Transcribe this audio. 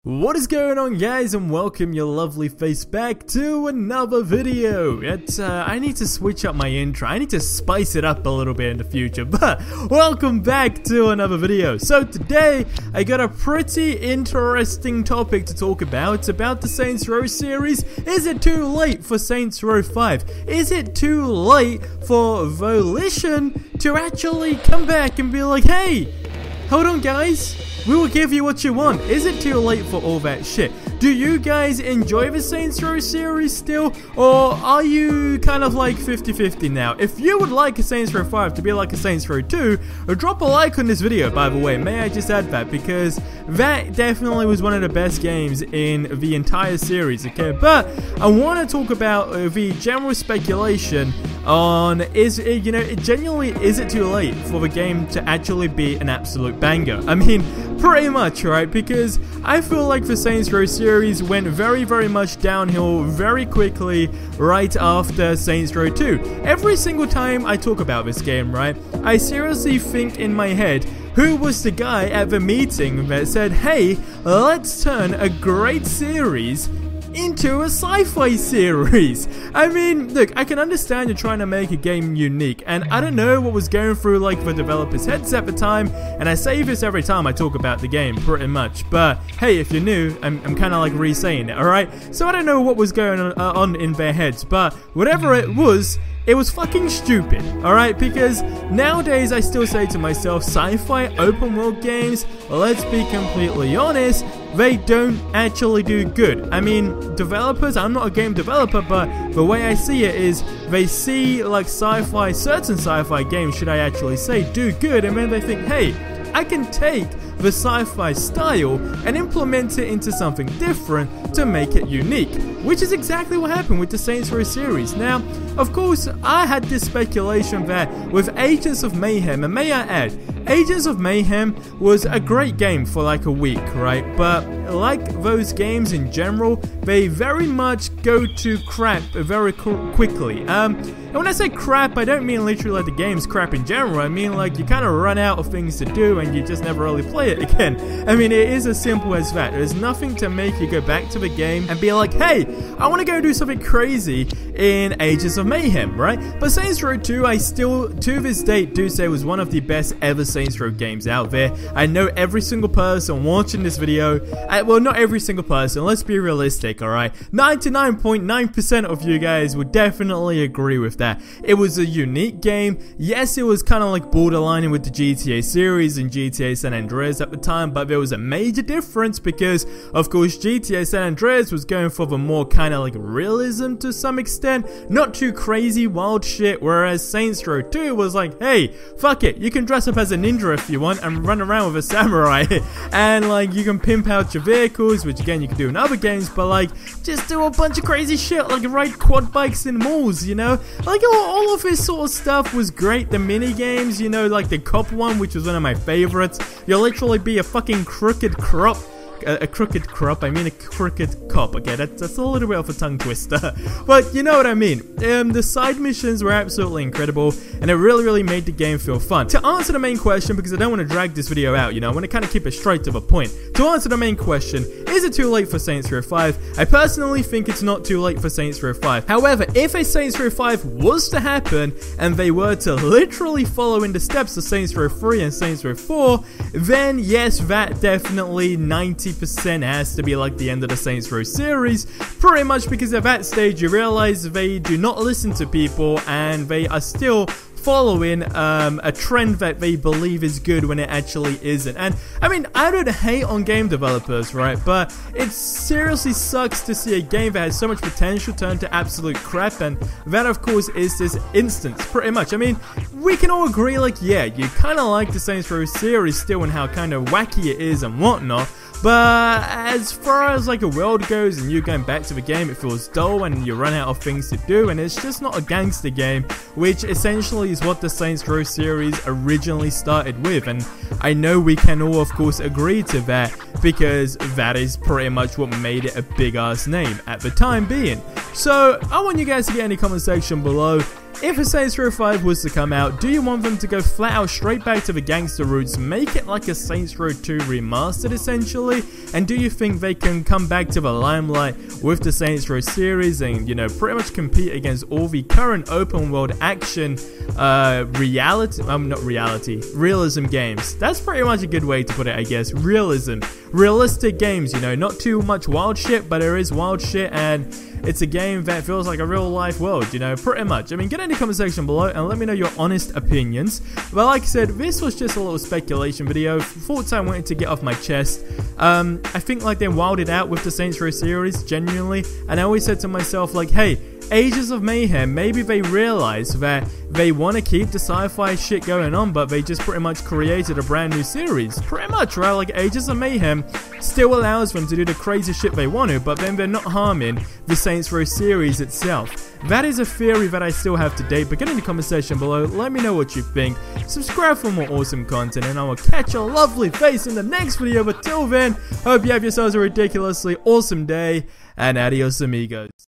What is going on, guys, and welcome your lovely face back to another video. I need to switch up my intro. I need to spice it up a little bit in the future, but welcome back to another video. So today I got a pretty interesting topic to talk about. It's about the Saints Row series. Is it too late for Saints Row 5? Is it too late for Volition to actually come back and be like, hey, hold on, guys, we will give you what you want? Is it too late for all that shit? Do you guys enjoy the Saints Row series still? Or are you kind of like 50-50 now? If you would like a Saints Row 5 to be like a Saints Row 2, drop a like on this video, by the way. May I just add that? Because that definitely was one of the best games in the entire series, okay? But I want to talk about the general speculation on, is it too late for the game to actually be an absolute banger? I mean, pretty much, right? Because I feel like the Saints Row series went very much downhill very quickly right after Saints Row 2. Every single time I talk about this game, right, I seriously think in my head, who was the guy at the meeting that said, hey, let's turn a great series into a sci-fi series? I mean, look, I can understand you're trying to make a game unique, and I don't know what was going through like the developers' heads at the time, and I say this every time I talk about the game, pretty much, but hey, if you're new, I'm kind of like re-saying it, alright? So I don't know what was going on in their heads, but whatever it was fucking stupid, alright? Because nowadays I still say to myself, sci-fi open world games, let's be completely honest, they don't actually do good. I mean, developers, I'm not a game developer, but the way I see it is they see like sci-fi, certain sci-fi games, should I actually say, do good, and then they think, hey, I can take the sci-fi style and implement it into something different to make it unique, which is exactly what happened with the Saints Row series. Now, of course, I had this speculation that with Agents of Mayhem, and may I add, Agents of Mayhem was a great game for like a week, right? But like those games in general, they very much go to crap very quickly. And when I say crap, I don't mean literally like the game's crap in general. I mean like you kind of run out of things to do and you just never really play it again. I mean, it is as simple as that. There's nothing to make you go back to the game and be like, hey, I want to go do something crazy in Agents of Mayhem, right? But Saints Row 2, I still, to this date, do say was one of the best ever Saints Row games out there. I know every single person watching this video, well, not every single person, let's be realistic, alright? 99.9% of you guys would definitely agree with that. It was a unique game. Yes, it was kind of like borderlining with the GTA series and GTA San Andreas at the time, but there was a major difference because, of course, GTA San Andreas was going for the more kind of like realism to some extent, not too crazy wild shit, whereas Saints Row 2 was like, hey, fuck it, you can dress up as a ninja if you want and run around with a samurai, and like you can pimp out your vehicles, which again you can do in other games, but like just do a bunch of crazy shit, like ride quad bikes in malls, you know, like all of this sort of stuff was great. The mini games, you know, like the cop one, which was one of my favorites. You'll literally be a fucking crooked crop. A crooked crop, I mean a crooked cop. Okay, that's a little bit of a tongue twister, but you know what I mean. The side missions were absolutely incredible, and it really made the game feel fun. To answer the main question, because I don't want to drag this video out, you know, I want to kind of keep it straight to the point. To answer the main question, is it too late for Saints Row 5? I personally think it's not too late for Saints Row 5. However, if a Saints Row 5 was to happen, and they were to literally follow in the steps of Saints Row 3 and Saints Row 4, then yes, that definitely 90% has to be like the end of the Saints Row series, pretty much, because at that stage you realize they do not listen to people and they are still following a trend that they believe is good when it actually isn't. And I mean, I don't hate on game developers, right, but it seriously sucks to see a game that has so much potential turn to absolute crap, and that of course is this instance, pretty much. I mean, we can all agree, like, yeah, you kind of like the Saints Row series still and how kind of wacky it is and whatnot, but as far as like a world goes and you going back to the game, it feels dull and you run out of things to do, and it's just not a gangster game, which essentially is what the Saints Row series originally started with. And I know we can all of course agree to that, because that is pretty much what made it a big ass name at the time being. So I want you guys to get in the comment section below, if a Saints Row 5 was to come out, do you want them to go flat out straight back to the gangster roots, make it like a Saints Row 2 remastered essentially? And do you think they can come back to the limelight with the Saints Row series and, you know, pretty much compete against all the current open world action realism games? That's pretty much a good way to put it, I guess. Realistic games, you know, not too much wild shit, but there is wild shit, and it's a game that feels like a real life world, you know, pretty much. I mean, get in the comment section below and let me know your honest opinions. But like I said, this was just a little speculation video, thoughts I wanted to get off my chest. I think like they wilded out with the Saints Row series, genuinely, and I always said to myself like, hey, Ages of Mayhem, maybe they realize that they want to keep the sci-fi shit going on, but they just pretty much created a brand new series. Pretty much, right? Like, Ages of Mayhem still allows them to do the crazy shit they want to, but then they're not harming the Saints Row series itself. That is a theory that I still have to date, but get in the comment section below, let me know what you think. Subscribe for more awesome content, and I will catch your lovely face in the next video. But till then, hope you have yourselves a ridiculously awesome day, and adios amigos.